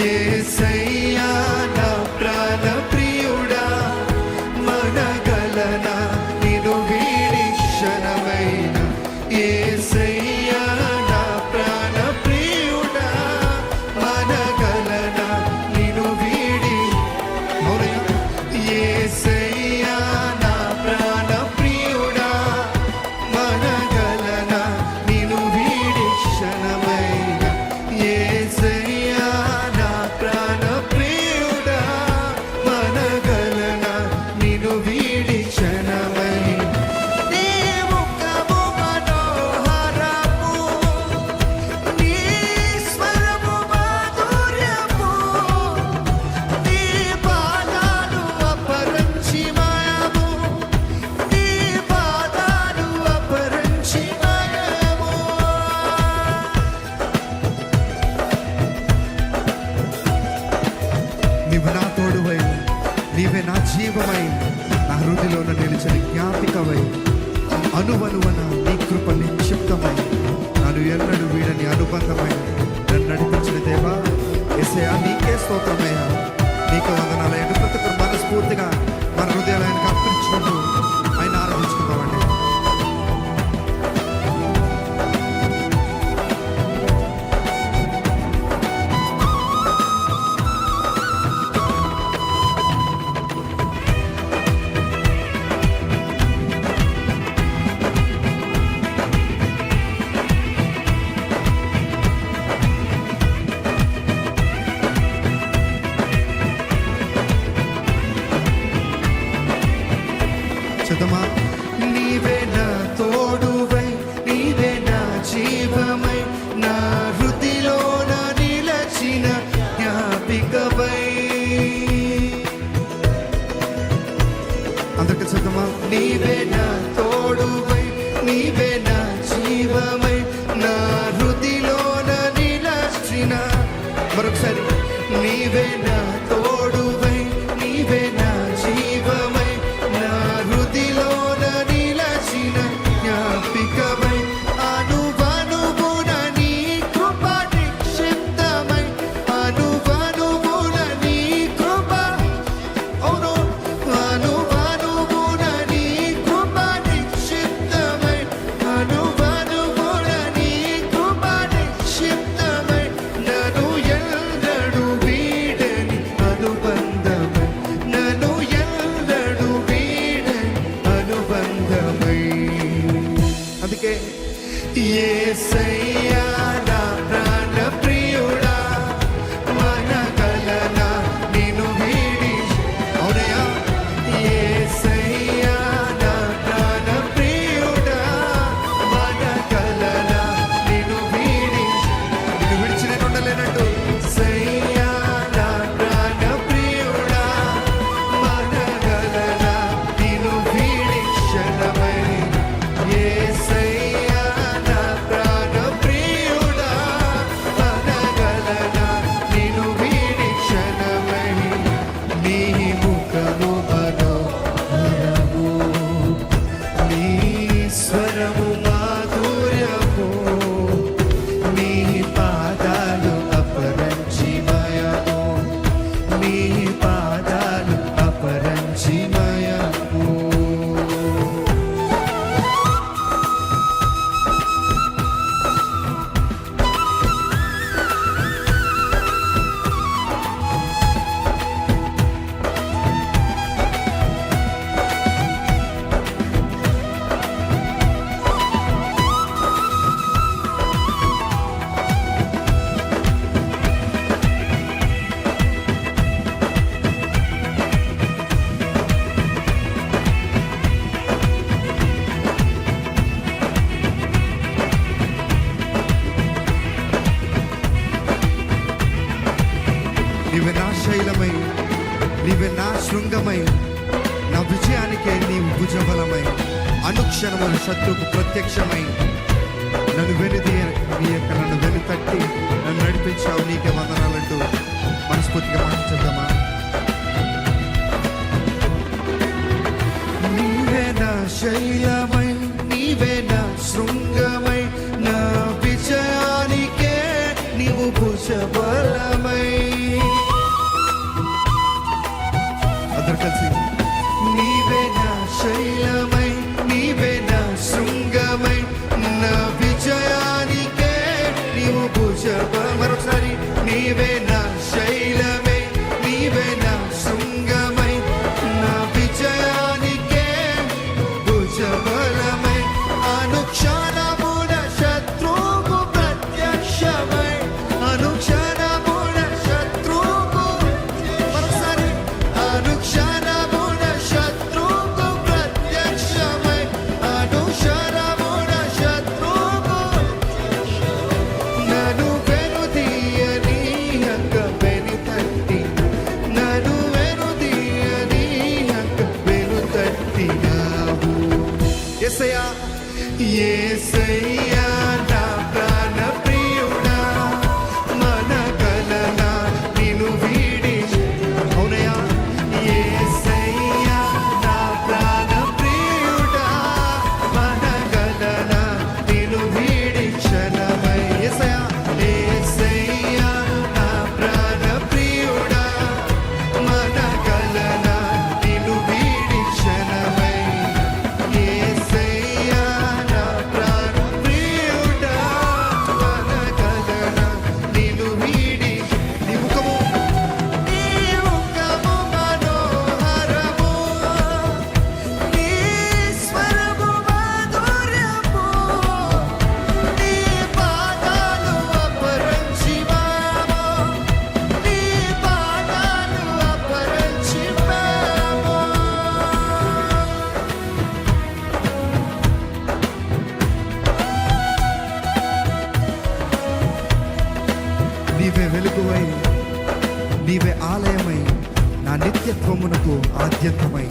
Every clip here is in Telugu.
యేసయ్యా నా ప్రాణ ప్రియుడా, మనగలనా నిన్ను వీడి క్షణమైన. యేసయ్యా నా ప్రాణ ప్రియుడా, మనగలనా నిన్ను వీడి. యేసయ్యా నా ప్రాణ ప్రియుడా, మనగలనా నిన్ను వీడి క్షణమైన. యేసయ్యా నా ప్రాణ ప్రియుడా, మనగలనా నిన్ను వీడి క్షణమైన. నీ ముఖము మనోహరము, నీ స్వరము మాధుర్యము, నీ పాదాలు అపరంజిమయము, నీ పాదాలు అపరంజిమయము. నీవు నా తోడువై, నీవే నా జీవమై, నా హృదయలోన నిలిచిన జ్ఞాపికవై, అనువనువన నీ కృప నిక్షిప్తమై, నన్ను ఎన్నడూ వీడని అనుబంధమై నన్ను నడిపించిన దేవా, యేసయ్యా నీకే స్తోత్రమయ్యా. నీకు వందనాలయ్యా. ప్రతి ఒక్కరు మనస్ఫూర్తిగా మన హృదయాలు ఆయనకు అర్పించుకుంటూ ఆయన ఆరాధించుకుందామండి. చదమా. నీవే నా తోడువై, నీవే నా జీవమై, నా హృదిలోన నిలచిన జ్ఞాపికవై. అందరికీ చదమా. నీవే నా తోడువై, నీవే నా జీవమై, నా హృదిలోన నిలచిన. మరొకసారి. నీవే నా తోడువై, నీవే నా జీవమై, నా హృదిలోన నిలచిన జ్ఞాపికమై, అనువనువున నీ కృప నిక్షిప్తమై, అనువనువున నీ కృప, అవును, అనువనువున నీ కృప నిక్షిప్తమై, అనువనువున నీ కృప నిక్షిప్తమై, నన్ను ఎన్నడూ వీడని అనుబంధమై, నన్ను ఎన్నడూ వీడని అనుబంధమై. అందుకే యేసయ్యా నా ప్రాణ ప్రియుడా, మనగలనా నిన్ను వీడి. అవునయ్యా. యేసయ్యా నా ప్రాణ ప్రియుడా, మనగలనా నిన్ను వీడి. నిన్ను విడిచి నేను ఉండలేనట్టు. యేసయ్యా నా ప్రాణ ప్రియుడా, మనగలనా నిన్ను వీడి క్షణమై. యేసయ్యా నా ప్రాణ ప్రియుడా, మనగలనా నిన్ను వీడి క్షణమై. నీ ముఖము మనోహరము, నీ స్వరము మాధుర్యము, నీ పాదాలు అపరంజిమయము, నీ పాదాలు అపరంజిమయము. నీవే నా శైలమై, నీవే నా శృంగమై, నా విజయానికే నీవు భుజబలమై, అనుక్షణములు శత్రువుకు ప్రత్యక్షమై, నన్ను వెనుదీయక నన్ను వెనుతట్టి నన్ను నడిపించావు. నీకే వందనాలంటూ మనస్ఫూర్తిగా మాట్లాడదామా. నీవే నా శైలమై, నీవే నా శృంగమై, నా విజయానికే నీవు భుజబలమై. కలిసి నీవే నా శైలమై నీవే నా శృంగమై నా విజయానికే నీవు భుజబ మరొకసారి నీవే నా శైలమై నీవే నా శృంగమై నా విజయానికే భుజబలమై అనుక్షణమున శత్రువు ప్రత్యక్షమై అనుక్షణమున శత్రువు మరొకసారి అనుక్షణమున శత్రువు ప్రత్యక్షమై అనుక్షణమున శత్రువు నన్ను వెనుదీయని హక్క వెనుతట్టి నన్ను వెనుదీయని హక్క వెనుతట్టినావు యేసయ్యా యేసయ్యా నా ప్రాణ ప్రియుడా మనగలనా నిన్ను వీడి అవునయ్యా యేసయ్యా నా ప్రాణ ప్రియుడా మనగలనా నిన్ను వీడి క్షణమై యేసయ్యా యేసయ్యా నా ప్రాణ ప్రియుడా మనగలనా నిన్ను వీడి క్షణమై యేసయ్యా నా ప్రాణ ప్రియుడా మనగలనా నిన్ను వీడి నీ ముఖము మనోహరము నీ స్వరము మాధుర్యము నీ పాదాలు అపరంజిమాము నీ పాదాలు అపరంజిమాము నీవే వెలుగువై నీవే ఆలయమై నా నిత్యత్వమునకు ఆద్యంతమై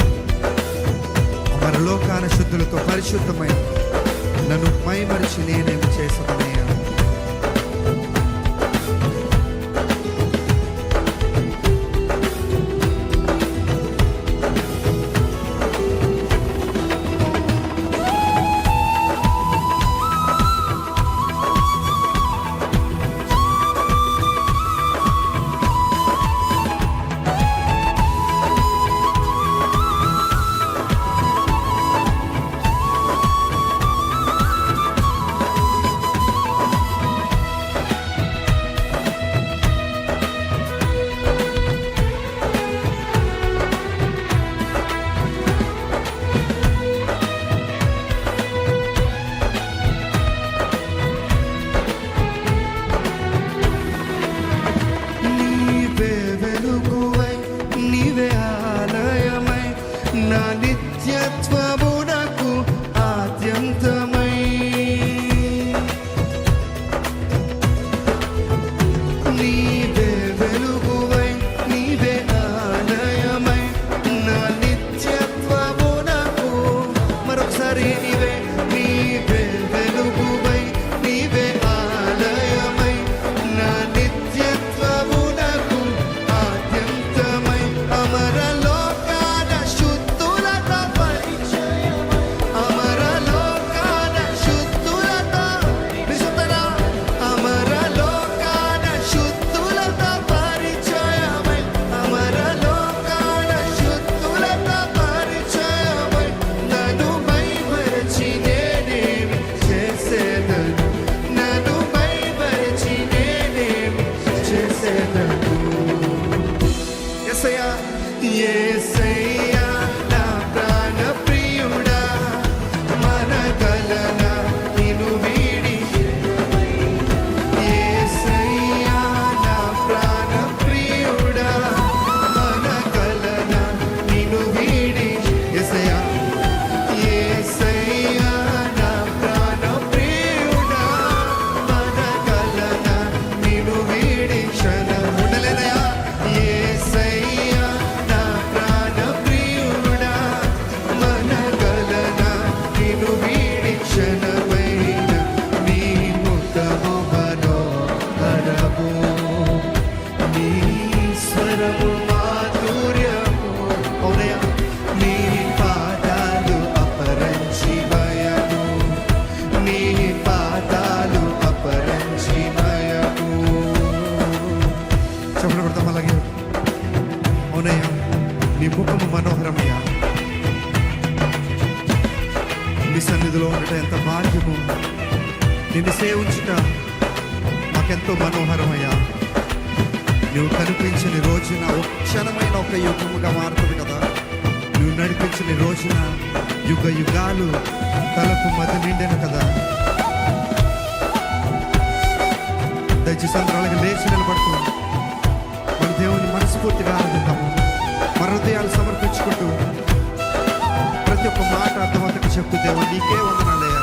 అమరలోకాన శుద్ధులతో పరిశుద్ధమై నన్ను మైమరిచి నేనేమి చేసదనయ్యా నీవే వెలుగువై నీవే ఆలయమై నా నిత్యత్వమునకు ఆద్యంతమై నీవే వెలుగువై నీవే ఆలయమై నా నిత్యత్వమునకు మరొకసారి నీవే వెలుగువై నీవే ఆలయమై నా నిత్యత్వమునకు ఆద్యంతమై అమరలోకాన శుద్ధులతో పరిచయమై అమరలోకాన శుద్ధులతో విశుద్ధనా అమరలోకాన శుద్ధులతో పరిచయమై అమరలోకాన శుద్ధులతో పరిచయమై నన్ను మైమరచి నేనేమి చేసేదను నన్ను మైమరచి నేనేమి చేసేదను యేసయ్యా యేసయ్యా నా ప్రాణ ప్రియుడా మనగలనా నిన్ను వీడి యేసయ్యా నా ప్రాణ ప్రియుడా మనగలనా నిన్ను వీడి యేసయ్యా యేసయ్యా నా ప్రాణ ప్రియుడా మనగలనా నిన్ను వీడి క్షణం ఉండలేనయ్యా యేసయ్యా నా ప్రాణ నిన్ను సేవించుట మాకెంతో మనోహరమయ్యా. నువ్వు కనిపించిన రోజున ఒక క్షణమైన ఒక యుగముగా మారుతుంది కదా. నువ్వు నడిపించిన రోజున యుగ యుగాలు తలపు మధ్య నిండాను కదా. దయచేసి అందరూ అలాగే లేచి నిలబడుతూ మన దేవుని మనస్ఫూర్తిగా ఆనందిద్దాము. మన హృదయాలు సమర్పించుకుంటూ ప్రతి ఒక్క మాట అర్థవంతకు చెప్తూ దేవుడు నీకే వందనాలయ్యా.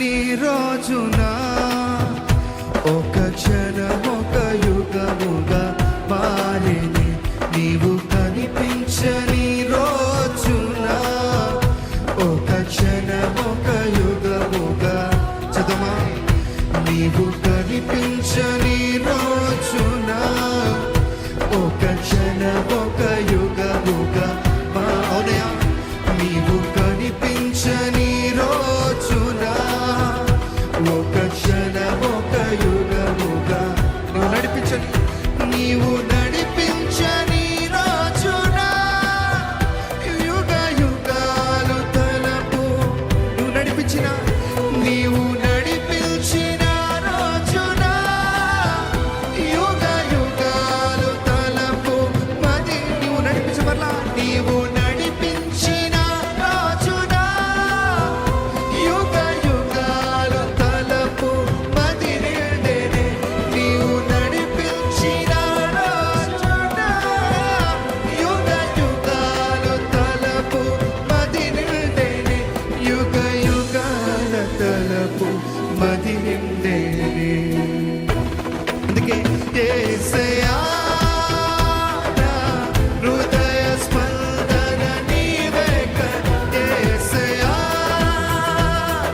నీ రోజున ఒక క్షణం ఒక యుగముగా మారిని. నీవు కనిపించని రోజున ఒక క్షణం ఒక యుగముగా చదమా. నీవు కనిపించని రోజున ఒక క్షణం ఒక యుగముగా అవునయా. నీవు కనిపించని రోజున ఒక క్షణం ఒక యుగముగా నువ్వు నడిపించని నీవు నడిపించని రోజున యుగ యుగాలు తలపు. నువ్వు నడిపించిన నీవు నడిపించిన రోజున యుగ యుగాలు తలపు మది. నువ్వు నడిపించమల్లా నీవు నడిపించిన రోజున యుగ యుగాలు తలపు మది నిండెనే. నీవు నడిపించిన రోజున యుగ యుగాలు తలపు మది నిండెనే. యుగ యుగాల తలపు మది నిండెనే. అందుకే యేసయ్యా నా హృదయ స్పందన నీవే కదా. యేసయ్యా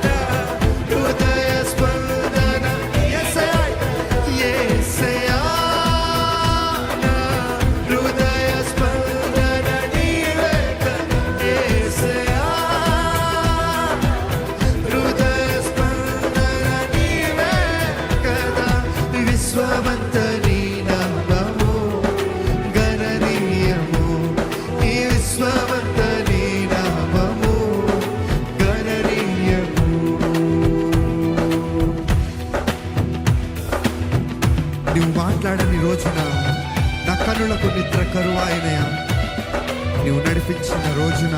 నా హృదయ స్పందన. యేసయ్యా యేసయ్యా నా హృదయ స్పందన నీవే కదా. యేసయ్యా హృదయ స్పందన నీవే కదా. విశ్వమంత నీ నామము గణనీయము. ఈ విశ్వమంత నీ నామము గణనీయము. నువ్వు మాట్లాడని రోజున నా కన్నులకు నిద్ర కరువాయినయా. నువ్వు నడిపించిన రోజున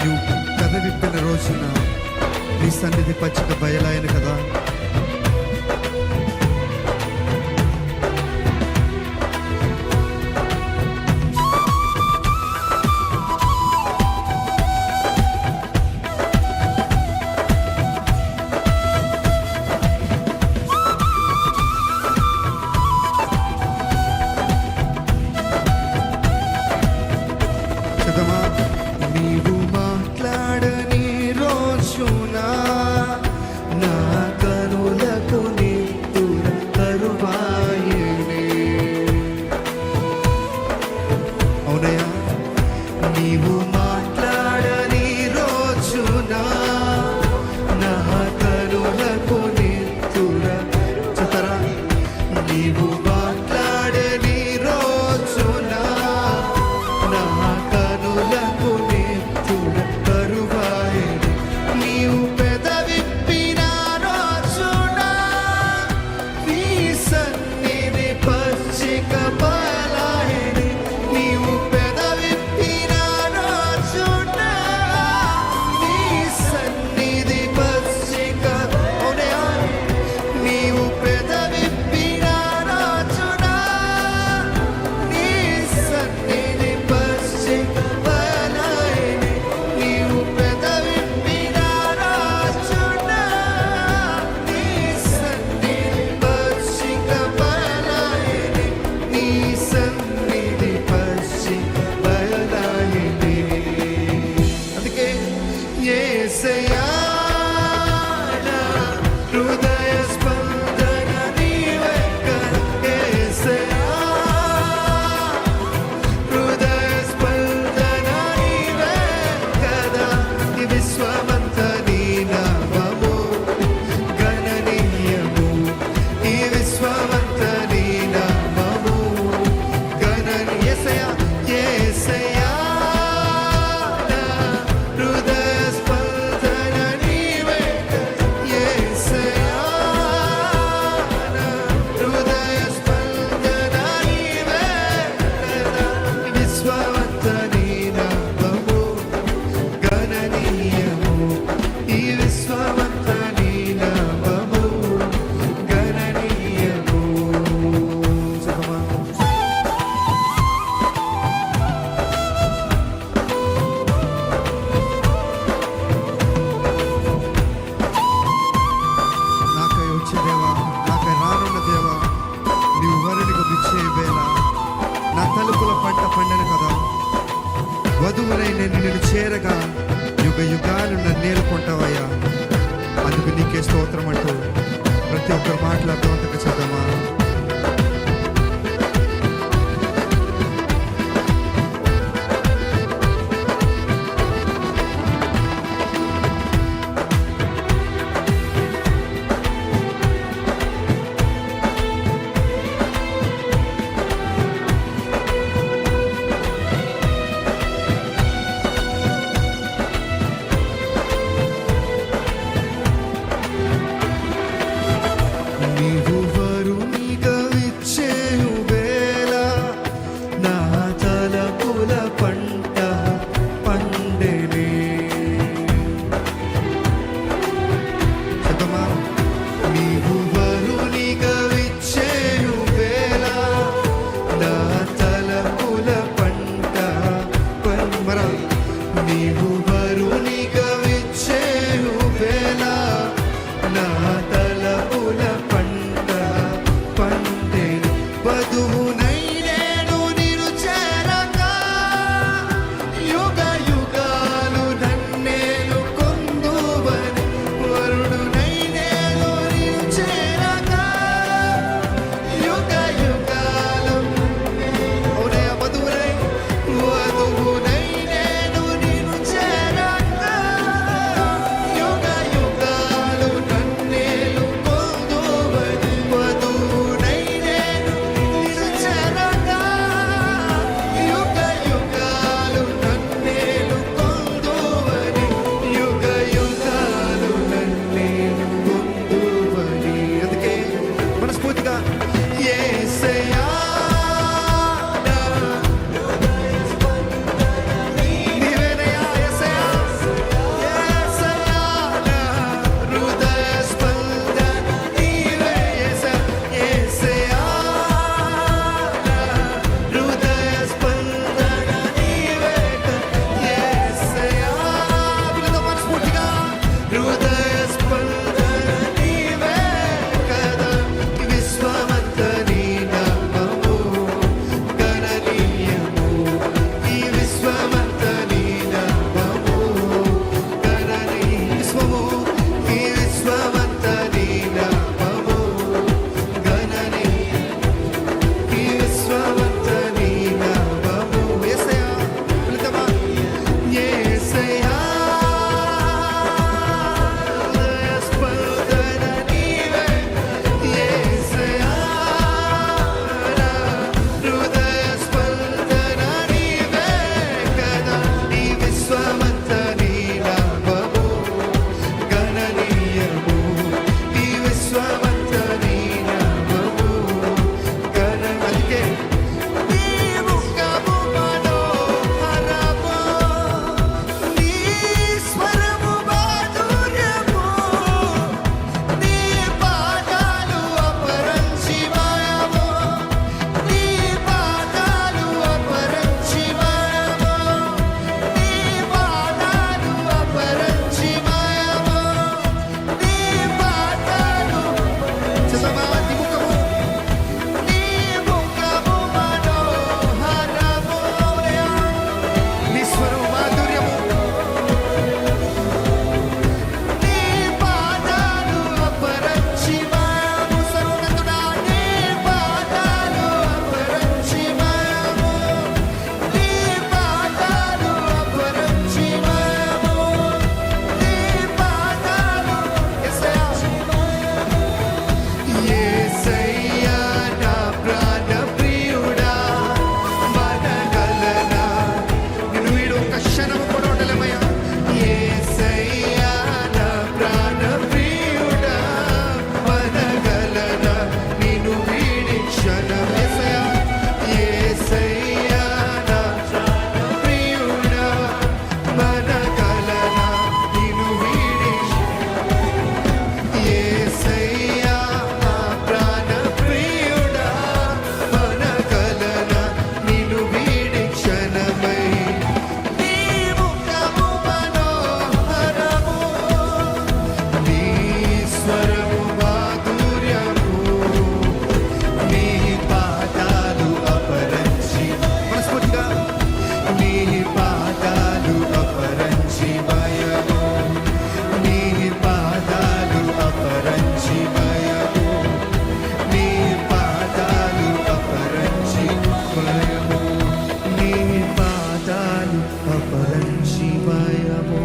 నువ్వు కథ విప్పిన రోజున నీ సన్నిధి పచ్చిక బయలాయను కదా. చదమా. నీవు మాట్లాడని రోజున నా వధువునై నేను నిన్ను చేరగా యుగ యుగాలు నన్ను నేర్కొంటావయ్యా. అందుకు నీకే స్తోత్రం అంటూ ప్రతి ఒక్కరు మాట్లాడుతూ చదవమా. నీవు వరునిగా విచ్చేయు వేళ నా తలపుల పంట పండెనే. చెప్పమా. నీవు వరునిగా విచ్చేయు వేళ నా తలపుల పంట మరా. నీవు వరునిగా విచ్చేయు వేళ నా తలపుల వధువునై నేను నిన్ను చేరగా అపరంజి భయము